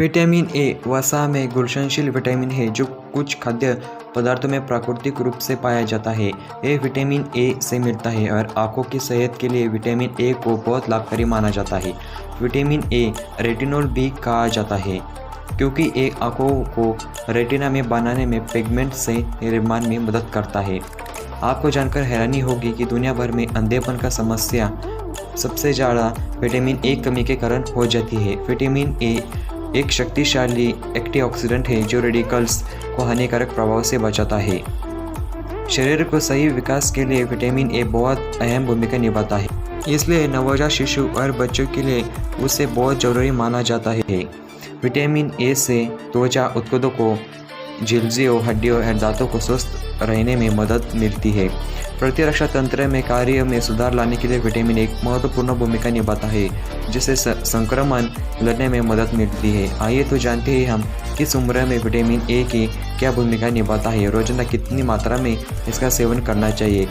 Vitamin A वसा में घुलनशील विटामिन है जो कुछ खाद्य पदार्थों में प्राकृतिक रूप से पाया जाता है। ये विटामिन ए से मिलता है और आंखों की सेहत के लिए विटामिन ए को बहुत लाभकारी माना जाता है। विटामिन ए रेटिनॉल भी कहा जाता है क्योंकि ये आंखों को रेटिना में बनाने में पिगमेंट से निर्माण में मदद करता है। आपको जानकर हैरानी होगी कि दुनिया भर में अंधेपन का समस्या सबसे ज़्यादा विटामिन ए कमी के कारण हो जाती है। विटामिन ए एक शक्तिशाली एंटीऑक्सीडेंट है जो रेडिकल्स को हानिकारक प्रभाव से बचाता है। शरीर को सही विकास के लिए विटामिन ए बहुत अहम भूमिका निभाता है, इसलिए नवजात शिशु और बच्चों के लिए उसे बहुत जरूरी माना जाता है। विटामिन ए से त्वचा उत्पादों को झिल्लियों, हड्डियों और दांतों को स्वस्थ रहने में मदद मिलती है। प्रतिरक्षा तंत्र में कार्य में सुधार लाने के लिए विटामिन एक महत्वपूर्ण भूमिका निभाता है, जिससे संक्रमण लड़ने में मदद मिलती है। आइए तो जानते हैं हम किस उम्र में विटामिन ए की क्या भूमिका निभाता है, रोजाना कितनी मात्रा में इसका सेवन करना चाहिए,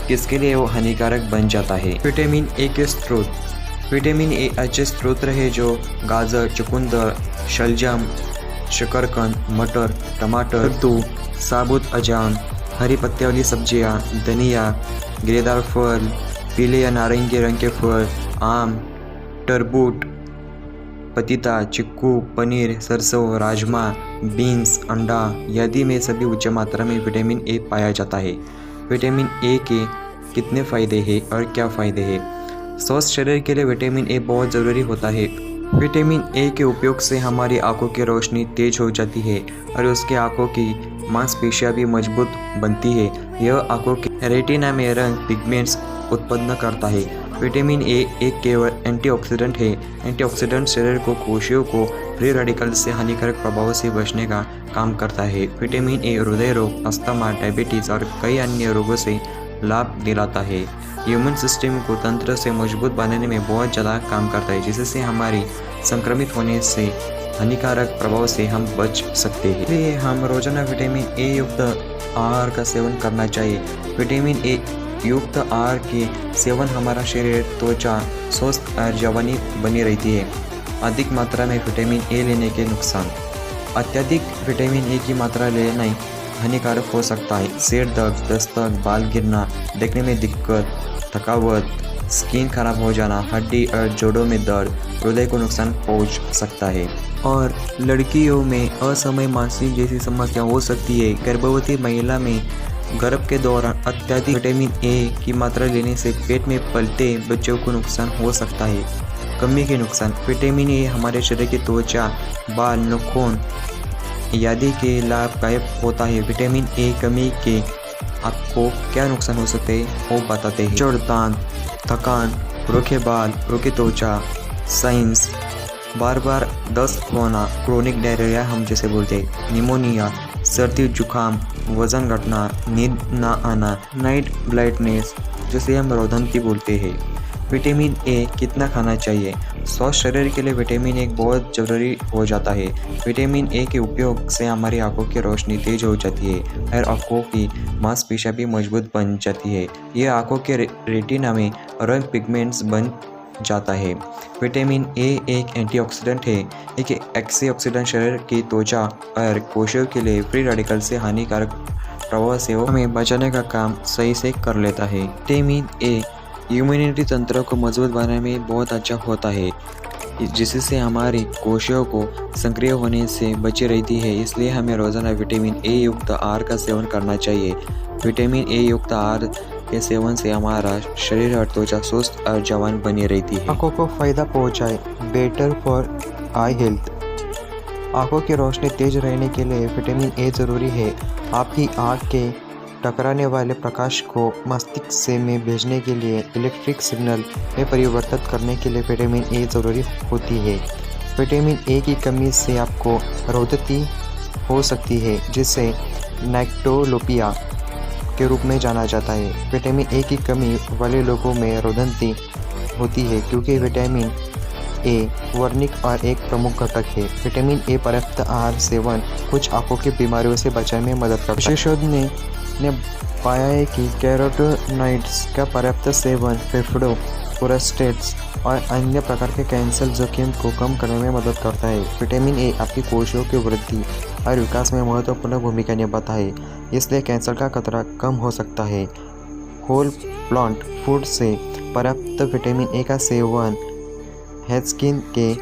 किसके लिए वो हानिकारक बन जाता है। विटामिन ए के स्रोत। विटामिन ए अच्छे स्रोत है जो गाजर, चुकंदर, शलजम, शकरकंद, मटर, टमाटर, कद्दू, साबुत अजवाइन, हरी पत्ते वाली सब्जियां, धनिया, गिरेदार फल, पीले या नारंगी रंग के फल, आम, तरबूज, पपीता, चिक्कू, पनीर, सरसों, राजमा, बीन्स, अंडा आदि में सभी उच्च मात्रा में विटामिन ए पाया जाता है। विटामिन ए के कितने फ़ायदे हैं और क्या फ़ायदे हैं? स्वस्थ शरीर के लिए विटामिन ए बहुत ज़रूरी होता है। विटामिन ए के उपयोग से हमारी आंखों की रोशनी तेज हो जाती है और उसके आंखों की मांसपेशियां भी मजबूत बनती है। यह आंखों के रेटिना में रंग पिगमेंट्स उत्पन्न करता है। विटामिन ए एक केवल एंटीऑक्सीडेंट है। एंटीऑक्सीडेंट शरीर को कोशियों को फ्री रेडिकल से हानिकारक प्रभाव से बचने का काम करता है। विटामिन ए हृदय रोग, अस्थमा, डायबिटीज़ और कई अन्य रोगों से लाभ दिलाता है। ह्यूमन सिस्टम को तंत्र से मजबूत बनाने में बहुत ज़्यादा काम करता है, जिससे हमारी संक्रमित होने से हानिकारक प्रभाव से हम बच सकते हैं। इसलिए हम रोजाना विटामिन ए युक्त आहार का सेवन करना चाहिए। विटामिन ए युक्त आहार के सेवन हमारा शरीर, त्वचा स्वस्थ और जवानी बनी रहती है। अधिक मात्रा में विटामिन ए लेने के नुकसान। अत्यधिक विटामिन ए की मात्रा लेना हानिकारक हो सकता है। सिर दर्द, दस्तक, बाल गिरना, देखने में दिक्कत, थकावट, स्किन खराब हो जाना, हड्डी और जोड़ों में दर्द, हृदय को नुकसान पहुंच सकता है। और लड़कियों में असमय मानसिक जैसी समस्या हो सकती है। गर्भवती महिला में गर्भ के दौरान अत्यधिक विटामिन ए की मात्रा लेने से पेट में पलते बच्चों को नुकसान हो सकता है। कमी के नुकसान। विटामिन ए हमारे शरीर की त्वचा, बाल, नाखून आदि के लाभदायक होता है। विटामिन ए कमी के आपको क्या नुकसान हो सकते हैं वो बताते हैं। जड़ दांत, थकान, रूखे बाल, रूखी त्वचा, साइंस, बार बार दस्त होना, क्रोनिक डायरिया हम जैसे बोलते हैं, निमोनिया, सर्दी जुकाम, वजन घटना, नींद ना आना, नाइट ब्लाइंडनेस जिसे हम रोदंती बोलते हैं। विटामिन ए कितना खाना चाहिए? स्वस्थ शरीर के लिए विटामिन ए बहुत ज़रूरी हो जाता है। विटामिन ए के उपयोग से हमारी आंखों की रोशनी तेज हो जाती है और आंखों की मांसपेशियां भी मजबूत बन जाती है। यह आंखों के रेटिना में रंग पिगमेंट्स बन जाता है। विटामिन ए एक एंटीऑक्सीडेंट है। एक एंटीऑक्सीडेंट शरीर की त्वचा और कोशियों के लिए फ्री रेडिकल से हानिकारक प्रभाव से हमें बचाने का काम सही से कर लेता है। विटामिन ए इम्यूनिटी तंत्र को मजबूत बनाने में बहुत अच्छा होता है, जिससे हमारी कोशियों को सक्रिय होने से बची रहती है। इसलिए हमें रोजाना विटामिन ए युक्त आहार का सेवन करना चाहिए। विटामिन ए युक्त आहार के सेवन से हमारा शरीर और त्वचा स्वस्थ और जवान बनी रहती है। आंखों को फायदा पहुंचाए। Better for I health. आंखों की रोशनी तेज रहने के लिए विटामिन ए जरूरी है। आपकी आंख के टकराने वाले प्रकाश को मस्तिष्क में भेजने के लिए इलेक्ट्रिक सिग्नल में परिवर्तित करने के लिए विटामिन ए ज़रूरी होती है। विटामिन ए की कमी से आपको रोदती हो सकती है, जिसे नाइक्टोलोपिया के रूप में जाना जाता है। विटामिन ए की कमी वाले लोगों में रोदंती होती है क्योंकि विटामिन ए वर्णिक और एक प्रमुख घटक है। विटामिन ए पर्याप्त आहार सेवन कुछ आंखों की बीमारियों से बचाने में मदद करता है। विशेषज्ञों ने पाया है कि कैरोटीनॉइड्स का पर्याप्त सेवन फेफड़ों प्रोस्टेट्स और अन्य प्रकार के कैंसर जोखिम को कम करने में मदद करता है। विटामिन ए आपकी कोशिकाओं की वृद्धि और विकास में महत्वपूर्ण भूमिका निभाता है, इसलिए कैंसर का खतरा कम हो सकता है। होल प्लांट फूड से पर्याप्त विटामिन ए का सेवन स्किन के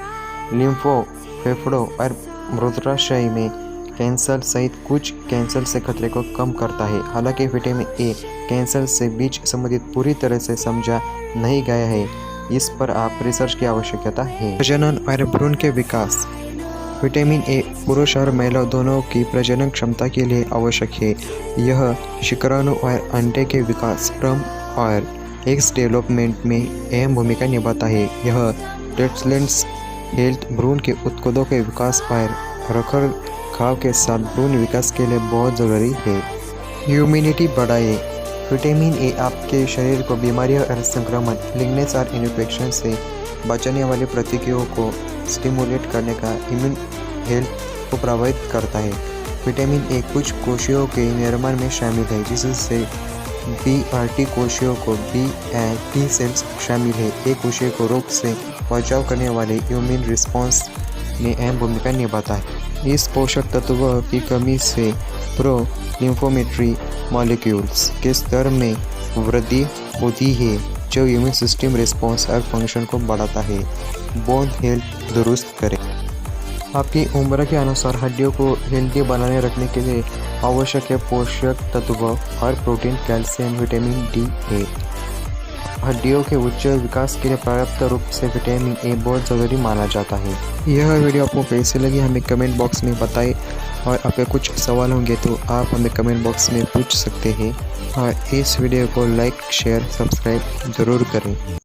लिम्फो, फेफड़ों और मूत्राशय में कैंसर सहित कुछ कैंसर से खतरे को कम करता है। हालांकि विटामिन ए कैंसर से बीज संबंधित पूरी तरह से समझा नहीं गया है, इस पर आप रिसर्च की आवश्यकता है। प्रजनन और भ्रूण के विकास। विटामिन ए पुरुष और महिला दोनों की प्रजनन क्षमता के लिए आवश्यक है। यह शुक्राणु और अंडे के विकास, स्पर्म और एग्स डेवलपमेंट में अहम भूमिका निभाता है। यह प्लेटलेट्स हेल्थ, भ्रूण के उत्पादों के विकास और रखरखाव के साथ भ्रूण विकास के लिए बहुत ज़रूरी है। इम्यूनिटी बढ़ाए। विटामिन ए आपके शरीर को बीमारियों और संक्रमण, लिग्नेस और इन्फेक्शन से बचाने वाली प्रतिक्रियाओं को स्टिमुलेट करने का इम्यून हेल्थ को प्रभावित करता है। विटामिन ए कुछ कोशिकाओं के निर्माण में शामिल है, जिससे बी और टी कोशिकाओं को बी एंड टी सेल्स शामिल है। एक कोशिका को रोग से बचाव करने वाले इम्यून रिस्पॉन्स में अहम भूमिका निभाता है। इस पोषक तत्व की कमी से प्रो लिम्फोमेट्री मॉलिक्यूल्स के स्तर में वृद्धि होती है, जो इम्यून सिस्टम रिस्पॉन्स और फंक्शन को बढ़ाता है। बोन हेल्थ दुरुस्त करें। आपकी उम्र के अनुसार हड्डियों को हेल्दी बनाने रखने के लिए आवश्यक है पोषक तत्व और प्रोटीन, कैल्शियम, विटामिन डी है। हड्डियों के उच्च विकास के लिए पर्याप्त रूप से विटामिन ए बहुत ज़रूरी माना जाता है। यह वीडियो आपको कैसे लगी हमें कमेंट बॉक्स में बताएं, और आपके कुछ सवाल होंगे तो आप हमें कमेंट बॉक्स में पूछ सकते हैं। और इस वीडियो को लाइक, शेयर, सब्सक्राइब ज़रूर करें।